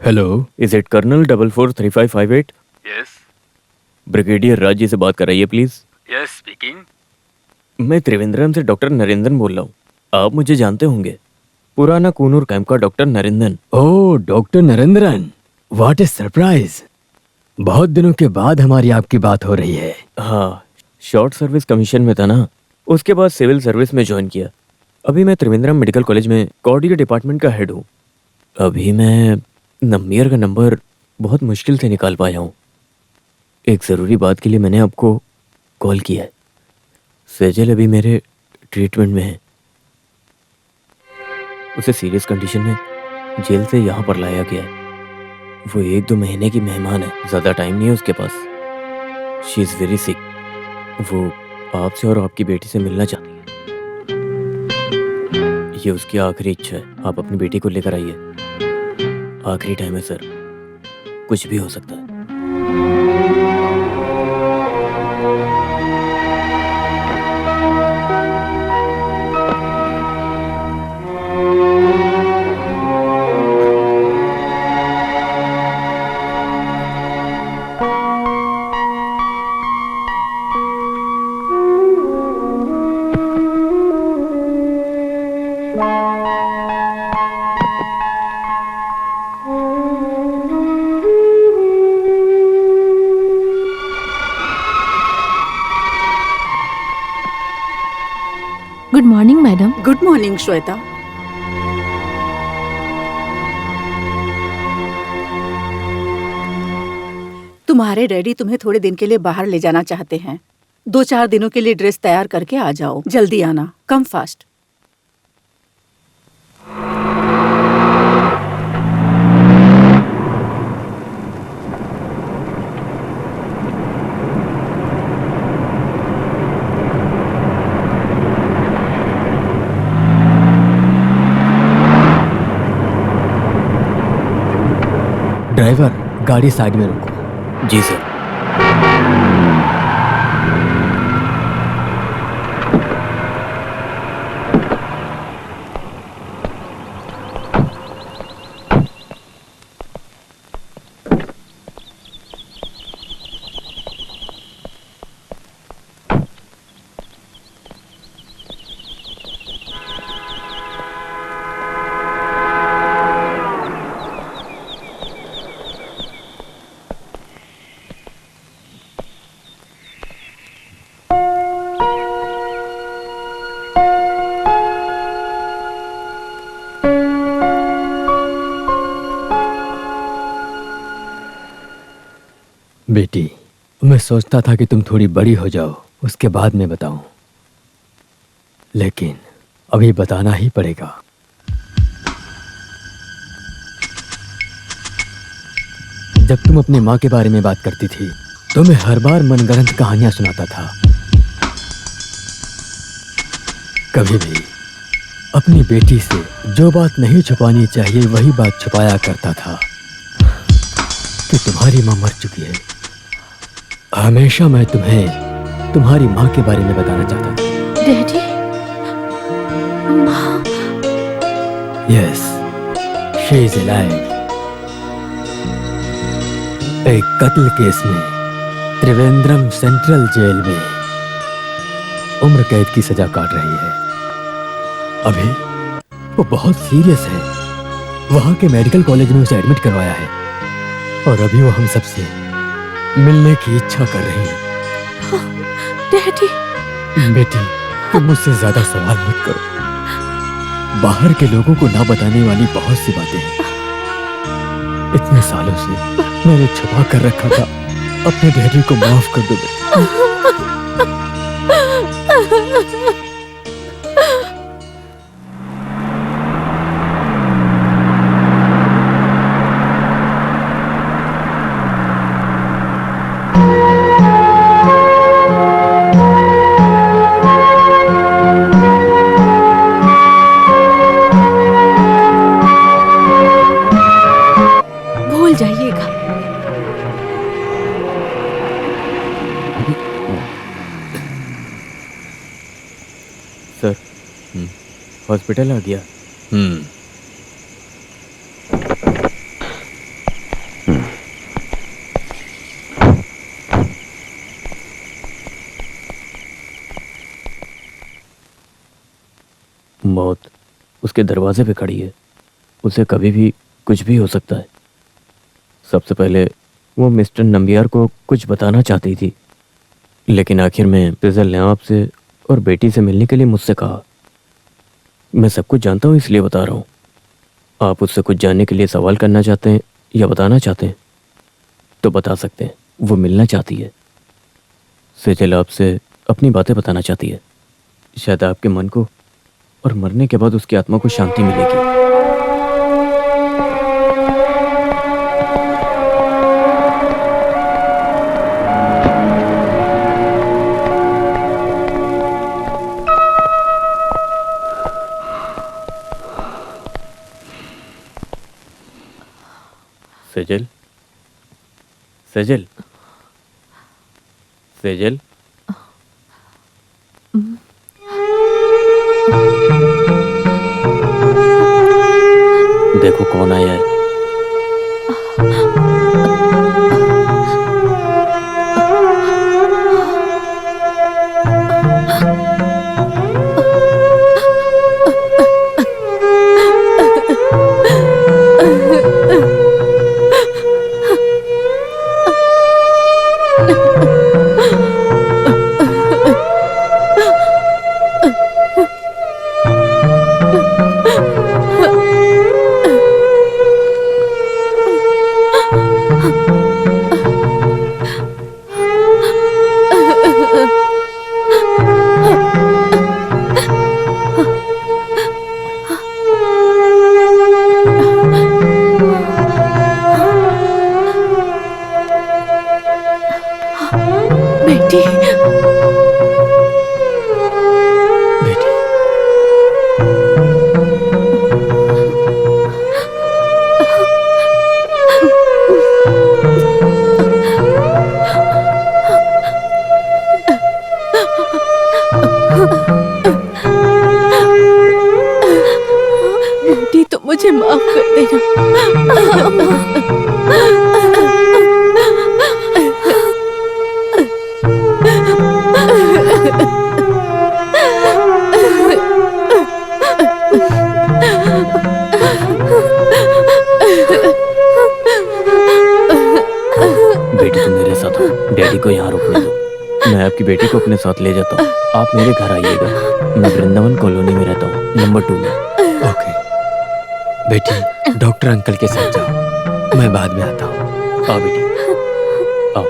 Hello, is it colonel 443558? Yes brigadier Raj ji से बात कराइए प्लीज। Yes speaking. मैं त्रिवेंद्रम से डॉक्टर नरेंद्रन बोल रहा हूँ। आप मुझे जानते होंगे, पुराना कूनूर कैंप का doctor Narendran. Oh doctor Narendran, what A surprise. बहुत दिनों के बाद हमारी आपकी बात हो रही है। हाँ, शॉर्ट सर्विस कमीशन में था ना, उसके बाद सिविल सर्विस में ज्वाइन किया। अभी मैं त्रिवेंद्रम मेडिकल कॉलेज में कोऑर्डिनेटर डिपार्टमेंट का हेड हूँ। अभी मैं नम्बियर का नंबर बहुत मुश्किल से निकाल पाया हूँ। एक ज़रूरी बात के लिए मैंने आपको कॉल किया है। सेजल अभी मेरे ट्रीटमेंट में है। उसे सीरियस कंडीशन में जेल से यहाँ पर लाया गया है। वो 1-2 महीने की मेहमान है, ज़्यादा टाइम नहीं है उसके पास। She is very sick. वो आपसे और आपकी बेटी से मिलना चाहती है। ये उसकी आखिरी इच्छा है। आप अपनी बेटी को लेकर आइए। आखिरी टाइम है सर, कुछ भी हो सकता है। Good morning madam. Good morning Shweta. तुम्हारे डैडी तुम्हें थोड़े दिन के लिए बाहर ले जाना चाहते हैं। 2-4 दिनों के लिए ड्रेस तैयार करके आ जाओ। जल्दी आना, कम फास्ट। ड्राइवर, गाड़ी साइड में रोको। जी सर। बेटी, मैं सोचता था कि तुम थोड़ी बड़ी हो जाओ, उसके बाद मैं बताऊं, लेकिन अभी बताना ही पड़ेगा। जब तुम अपनी माँ के बारे में बात करती थी तो मैं हर बार मनगढ़ंत कहानियां सुनाता था। कभी भी अपनी बेटी से जो बात नहीं छुपानी चाहिए वही बात छुपाया करता था कि तुम्हारी माँ मर चुकी है। हमेशा मैं तुम्हें तुम्हारी माँ के बारे में बताना चाहता था। डैडी, माँ। Yes, she is alive. एक कत्ल केस में त्रिवेंद्रम सेंट्रल जेल में उम्र कैद की सजा काट रही है। अभी वो बहुत सीरियस है। वहां के मेडिकल कॉलेज में उसे एडमिट करवाया है और अभी वो हम सबसे मिलने की इच्छा कर रही है। डैडी। बेटी, तुम मुझसे ज्यादा सवाल मत करो। बाहर के लोगों को ना बताने वाली बहुत सी बातें हैं। इतने सालों से मैंने छुपा कर रखा था। अपने डैडी को माफ कर दो बेटी। भूल जाइएगा। सर, हॉस्पिटल आ गया। मौत उसके दरवाजे पे खड़ी है, उसे कभी भी कुछ भी हो सकता है। सबसे पहले वो मिस्टर नंबियार को कुछ बताना चाहती थी, लेकिन आखिर में सेजल ने आपसे और बेटी से मिलने के लिए मुझसे कहा। मैं सब कुछ जानता हूँ इसलिए बता रहा हूँ। आप उससे कुछ जानने के लिए सवाल करना चाहते हैं या बताना चाहते हैं तो बता सकते हैं। वो मिलना चाहती है। सेजल आपसे अपनी बातें बताना चाहती है। शायद आपके मन को और मरने के बाद उसकी आत्मा को शांति मिलेगी। सेजल, सेजल, सेजल। देखो कौन आया है। बेटी, बेटी, बेटी तो मुझे माफ कर देना। बेटी तुम मेरे साथ हो, डैडी को यहाँ रुकने दो। मैं आपकी बेटी को अपने साथ ले जाता हूँ। आप मेरे घर आइएगा। मैं वृंदावन कॉलोनी में रहता हूँ, नंबर 2 में। ओके बेटी, डॉक्टर अंकल के साथ जाओ, मैं बाद में आता हूँ। आओ बेटी, आओ।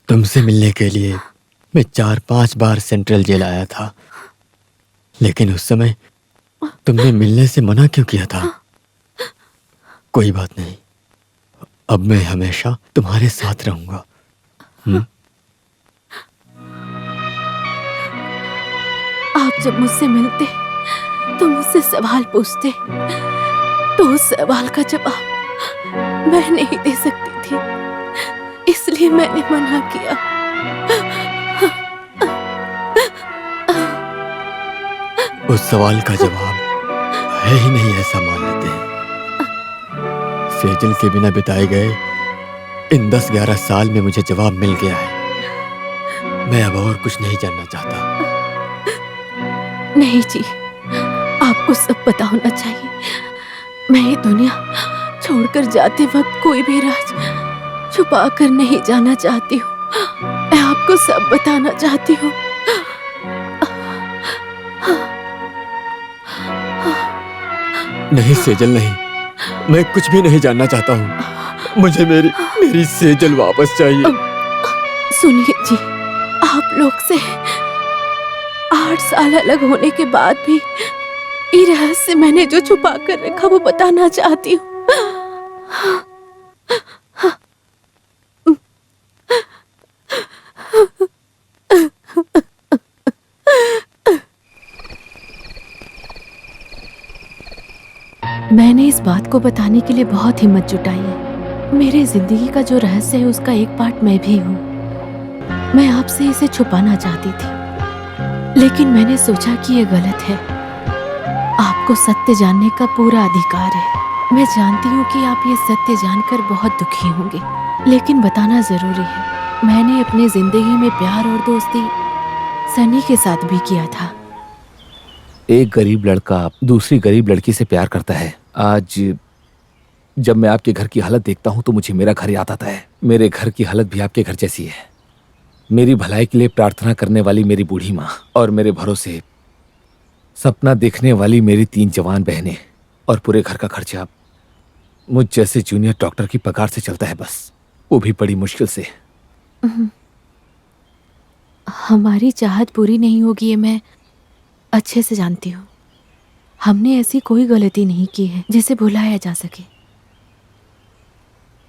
तुमसे मिलने के लिए मैं 4-5 बार सेंट्रल जेल आया था, लेकिन उस समय तुमने मिलने से मना क्यों किया था? कोई बात नहीं, अब मैं हमेशा तुम्हारे साथ रहूंगा। आप जब मुझसे मिलते तो मुझसे सवाल पूछते, तो उस सवाल का जवाब मैं नहीं दे सकती थी, इसलिए मैंने मना किया। उस सवाल का जवाब है ही नहीं, ऐसा मान लेते हैं। सेजल के बिना बिताए गए इन 10-11 साल में मुझे जवाब मिल गया है। मैं अब और कुछ नहीं जानना चाहता। नहीं जी, आपको सब पता होना चाहिए। मैं ये दुनिया छोड़कर जाते वक्त कोई भी राज छुपा कर नहीं जाना चाहती हूँ। मैं आपको सब बताना चाहती हूँ। नहीं सेजल, नहीं, मैं कुछ भी नहीं जानना चाहता हूँ। मुझे मेरी सेजल वापस चाहिए। सुनिए जी, आप लोग से 8 साल अलग होने के बाद भी ये रहस्य मैंने जो छुपा कर रखा वो बताना चाहती हूँ। मैंने इस बात को बताने के लिए बहुत हिम्मत जुटाई है। मेरे जिंदगी का जो रहस्य है उसका एक पार्ट मैं भी हूँ। मैं आपसे इसे छुपाना चाहती थी, लेकिन मैंने सोचा कि ये गलत है। आपको सत्य जानने का पूरा अधिकार है। मैं जानती हूँ कि आप ये सत्य जानकर बहुत दुखी होंगे, लेकिन बताना जरूरी है। मैंने अपनी जिंदगी में प्यार और दोस्ती सनी के साथ भी किया था। एक गरीब लड़का दूसरी गरीब लड़की से प्यार करता है। आज जब मैं आपके घर की हालत देखता हूँ तो मुझे मेरा घर याद आता है। मेरे घर की हालत भी आपके घर जैसी है। मेरी भलाई के लिए प्रार्थना करने वाली मेरी बूढ़ी माँ और मेरे भरोसे सपना देखने वाली मेरी 3 जवान बहनें और पूरे घर का खर्चा मुझ जैसे जूनियर डॉक्टर की पगार से चलता है, बस वो भी बड़ी मुश्किल से। हमारी चाहत पूरी नहीं होगी ये मैं अच्छे से जानती हूँ। हमने ऐसी कोई गलती नहीं की है जिसे भुलाया जा सके।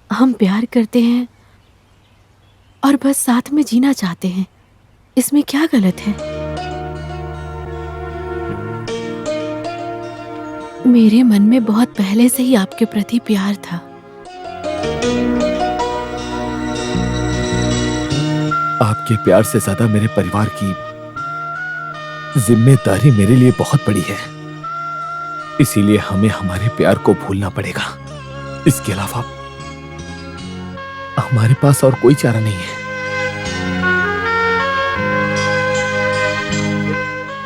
हम प्यार करते हैं और बस साथ में जीना चाहते हैं, इसमें क्या गलत है? मेरे मन में बहुत पहले से ही आपके प्रति प्यार था। आपके प्यार से ज्यादा मेरे परिवार की जिम्मेदारी मेरे लिए बहुत बड़ी है, इसीलिए हमें हमारे प्यार को भूलना पड़ेगा। इसके अलावा हमारे पास और कोई चारा नहीं है।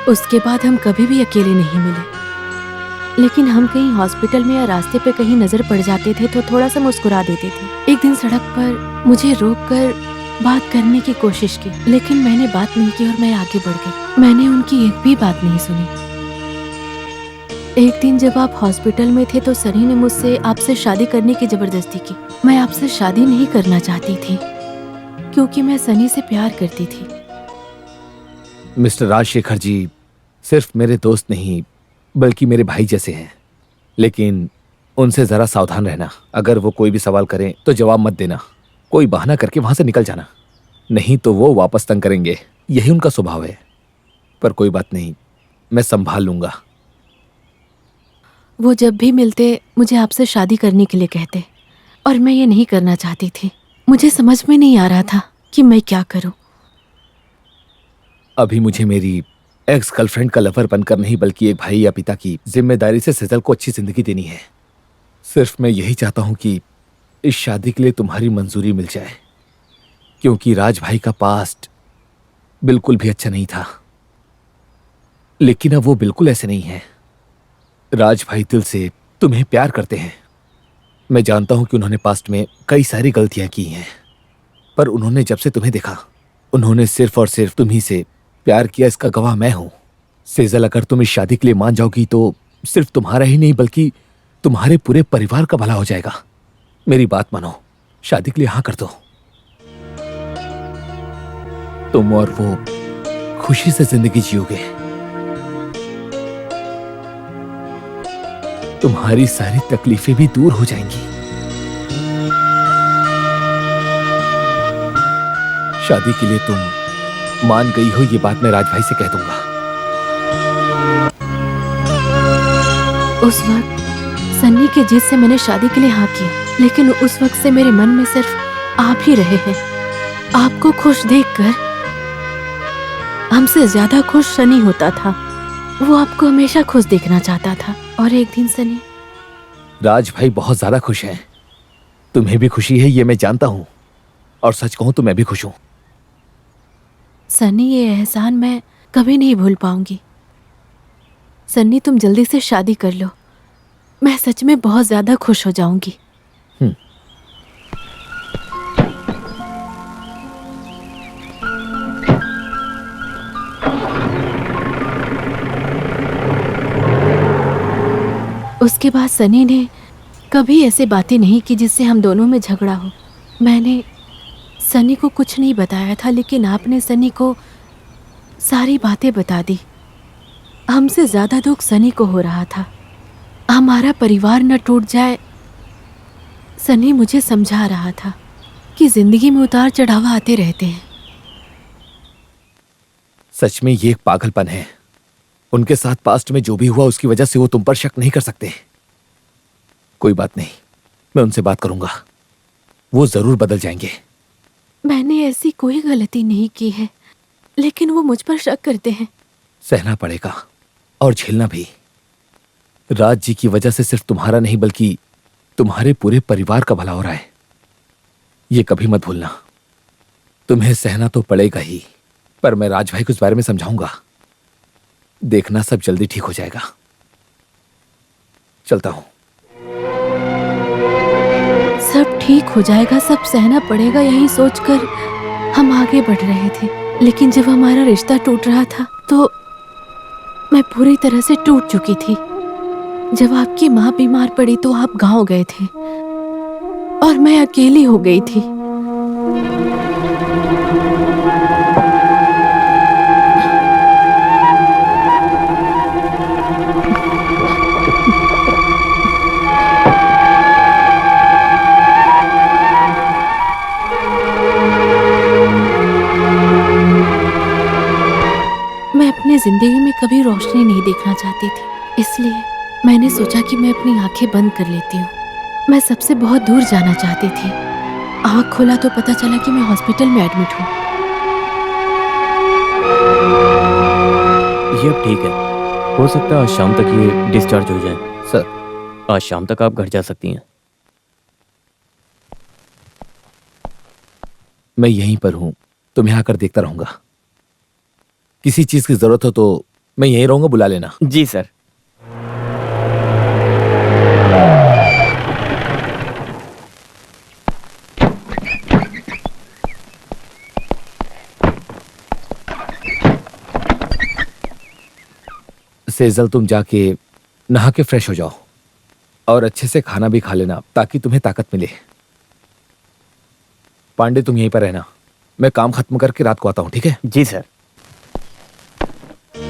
उसके बाद हम कभी भी अकेले नहीं मिले, लेकिन हम कहीं हॉस्पिटल में या रास्ते पे कहीं नजर पड़ जाते थे तो थोड़ा सा मुस्कुरा देते थे। एक दिन सड़क पर मुझे रोककर बात करने की कोशिश की, लेकिन मैंने बात नहीं की और मैं आगे बढ़ गई। मैंने उनकी एक भी बात नहीं सुनी। एक दिन जब आप हॉस्पिटल में थे तो सनी ने मुझसे आपसे शादी करने की जबरदस्ती की। मैं आपसे शादी नहीं करना चाहती थी क्योंकि मैं सनी से प्यार करती थी। मिस्टर राजशेखर जी सिर्फ मेरे दोस्त नहीं बल्कि मेरे भाई जैसे हैं, लेकिन उनसे जरा सावधान रहना। अगर वो कोई भी सवाल करें तो जवाब मत देना, कोई बहाना करके वहां से निकल जाना, नहीं तो वो वापस तंग करेंगे। यही उनका स्वभाव है। पर कोई बात नहीं, मैं संभाल लूंगा। वो जब भी मिलते मुझे आपसे शादी करने के लिए कहते और मैं ये नहीं करना चाहती थी। मुझे समझ में नहीं आ रहा था कि मैं क्या करूं। अभी मुझे मेरी एक्स गर्लफ्रेंड का लवर बनकर नहीं बल्कि एक भाई या पिता की जिम्मेदारी से सेजल को अच्छी जिंदगी देनी है। सिर्फ मैं यही चाहता हूं कि इस शादी के लिए तुम्हारी मंजूरी मिल जाए, क्योंकि राज भाई का पास्ट बिल्कुल भी अच्छा नहीं था। लेकिन अब वो बिल्कुल ऐसे नहीं है। राज भाई दिल से तुम्हें प्यार करते हैं। मैं जानता हूं कि उन्होंने पास्ट में कई सारी गलतियां की हैं, पर उन्होंने जब से तुम्हें देखा उन्होंने सिर्फ और सिर्फ तुम्ही से प्यार किया। इसका गवाह मैं हूं। सेजल, अगर तुम इस शादी के लिए मान जाओगी तो सिर्फ तुम्हारा ही नहीं बल्कि तुम्हारे पूरे परिवार का भला हो जाएगा। मेरी बात मानो, शादी के लिए हाँ कर दो। तुम और वो खुशी से जिंदगी जियोगे। तुम्हारी सारी तकलीफें भी दूर हो जाएंगी। शादी के लिए तुम मान गई हो, ये बात मैं राज भाई से कह दूंगा। उस वक्त सन्नी के जिद से मैंने शादी के लिए हाँ किया, लेकिन उस वक्त से मेरे मन में सिर्फ आप ही रहे हैं। आपको खुश देखकर हमसे ज्यादा खुश सनी होता था। वो आपको हमेशा खुश देखना चाहता था। और एक दिन सनी, राज भाई बहुत ज्यादा खुश हैं। तुम्हें भी खुशी है ये मैं जानता हूं, और सच कहूं तो मैं भी खुश हूं। सनी, ये एहसान मैं कभी नहीं भूल पाऊंगी। सन्नी, तुम जल्दी से शादी कर लो, मैं सच में बहुत ज्यादा खुश हो जाऊंगी। उसके बाद सनी ने कभी ऐसे बातें नहीं की जिससे हम दोनों में झगड़ा हो। मैंने सनी को कुछ नहीं बताया था, लेकिन आपने सनी को सारी बातें बता दी। हमसे ज्यादा दुख सनी को हो रहा था। हमारा परिवार न टूट जाए। सनी मुझे समझा रहा था कि जिंदगी में उतार चढ़ाव आते रहते हैं। सच में ये एक पागलपन है। उनके साथ पास्ट में जो भी हुआ उसकी वजह से वो तुम पर शक नहीं कर सकते। कोई बात नहीं, मैं उनसे बात करूंगा, वो जरूर बदल जाएंगे। मैंने ऐसी कोई गलती नहीं की है, लेकिन वो मुझ पर शक करते हैं। सहना पड़ेगा और झेलना भी। राज जी की वजह से सिर्फ तुम्हारा नहीं बल्कि तुम्हारे पूरे परिवार का भला हो रहा है। ये कभी मत भूलना। तुम्हें सहना तो पड़ेगा ही, पर मैं राज भाई को इस बारे में समझाऊंगा। देखना सब जल्दी ठीक हो जाएगा। चलता हूं। सब ठीक हो जाएगा, सब सहना पड़ेगा, यही सोचकर हम आगे बढ़ रहे थे। लेकिन जब हमारा रिश्ता टूट रहा था तो मैं पूरी तरह से टूट चुकी थी। जब आपकी माँ बीमार पड़ी तो आप गांव गए थे और मैं अकेली हो गई थी। मैं अपनी जिंदगी में कभी रोशनी नहीं देखना चाहती थी, इसलिए मैंने सोचा कि मैं अपनी आंखें बंद कर लेती हूँ। मैं सबसे बहुत दूर जाना चाहती थी। आँख खोला तो पता चला कि मैं हॉस्पिटल में एडमिट हूँ। ये अब ठीक है। हो सकता है आज शाम तक ये डिस्चार्ज हो जाए। सर, आज शाम तक आप घर जा सकती हैं। मैं यहीं पर हूं, तुम्हें आकर देखता रहूंगा। किसी चीज की जरूरत हो तो मैं यहीं रहूंगा, बुला लेना। जी सर। सेजल, तुम जाके नहा के फ्रेश हो जाओ और अच्छे से खाना भी खा लेना ताकि तुम्हें ताकत मिले। पांडे, तुम यहीं पर रहना, मैं काम खत्म करके रात को आता हूं, ठीक है? जी सर।